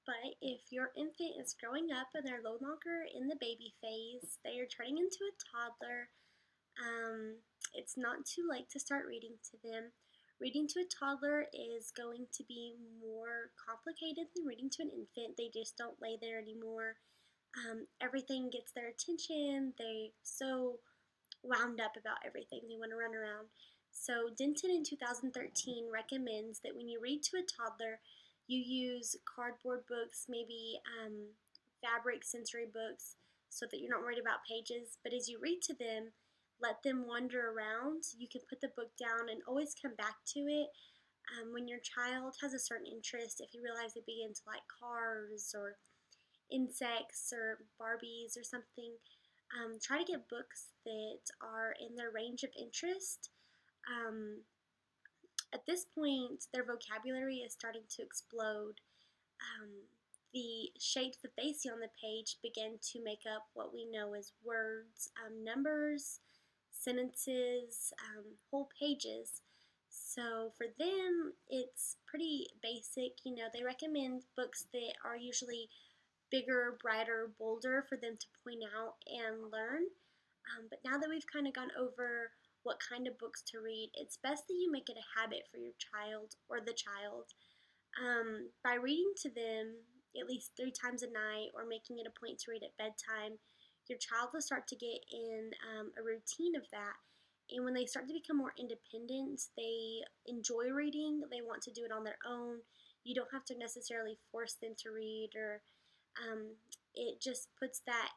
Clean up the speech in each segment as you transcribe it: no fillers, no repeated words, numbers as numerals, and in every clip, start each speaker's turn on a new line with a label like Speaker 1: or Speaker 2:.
Speaker 1: But if your infant is growing up and they're no longer in the baby phase, they are turning into a toddler, um, it's not too late to start reading to them. Reading to a toddler is going to be more complicated than reading to an infant. They just don't lay there anymore. Everything gets their attention. They're so wound up about everything. They want to run around. So, Denton in 2013 recommends that when you read to a toddler, you use cardboard books, maybe fabric sensory books, so that you're not worried about pages. But as you read to them, let them wander around. You can put the book down and always come back to it. When your child has a certain interest, if you realize they begin to like cars or insects or Barbies or something, try to get books that are in their range of interest. Um, at this point, their vocabulary is starting to explode. Um, the shapes that they see on the page begin to make up what we know as words, numbers, sentences, whole pages. So for them, it's pretty basic. They recommend books that are usually bigger, brighter, bolder for them to point out and learn. But now that we've kind of gone over what kind of books to read, it's best that you make it a habit for your child or the child. By reading to them at least 3 times a night or making it a point to read at bedtime, your child will start to get in a routine of that. And when they start to become more independent, they enjoy reading, they want to do it on their own. You don't have to necessarily force them to read, or it just puts that,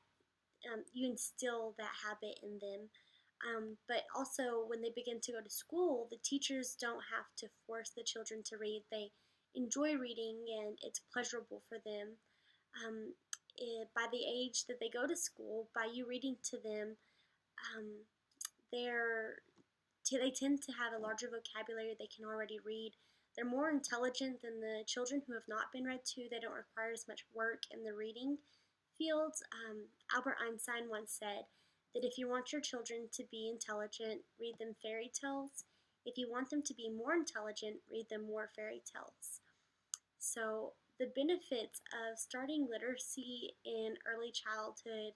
Speaker 1: you instill that habit in them. But also, when they begin to go to school, the teachers don't have to force the children to read. They enjoy reading and it's pleasurable for them. Um, by the age that they go to school, by you reading to them, um, they're they tend to have a larger vocabulary. They can already read. They're more intelligent than the children who have not been read to. They don't require as much work in the reading fields. Albert Einstein once said that if you want your children to be intelligent, read them fairy tales. If you want them to be more intelligent, read them more fairy tales. So, the benefits of starting literacy in early childhood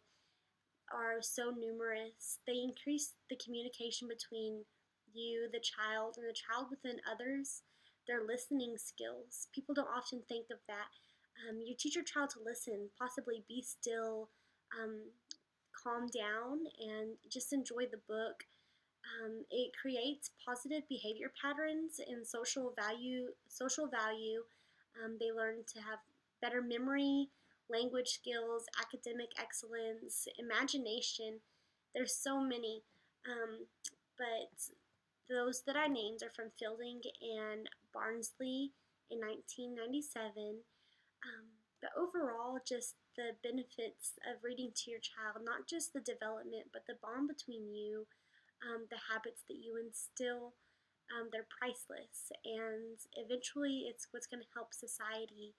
Speaker 1: are so numerous. They increase the communication between you, the child, and the child within others, their listening skills. People don't often think of that. You teach your child to listen, possibly be still, um, calm down, and just enjoy the book. It creates positive behavior patterns and social value. Social value. They learn to have better memory, language skills, academic excellence, imagination. There's so many, but those that I named are from Fielding and Barnsley in 1997. But overall, just the benefits of reading to your child, not just the development, but the bond between you, the habits that you instill, they're priceless. And eventually, it's what's going to help society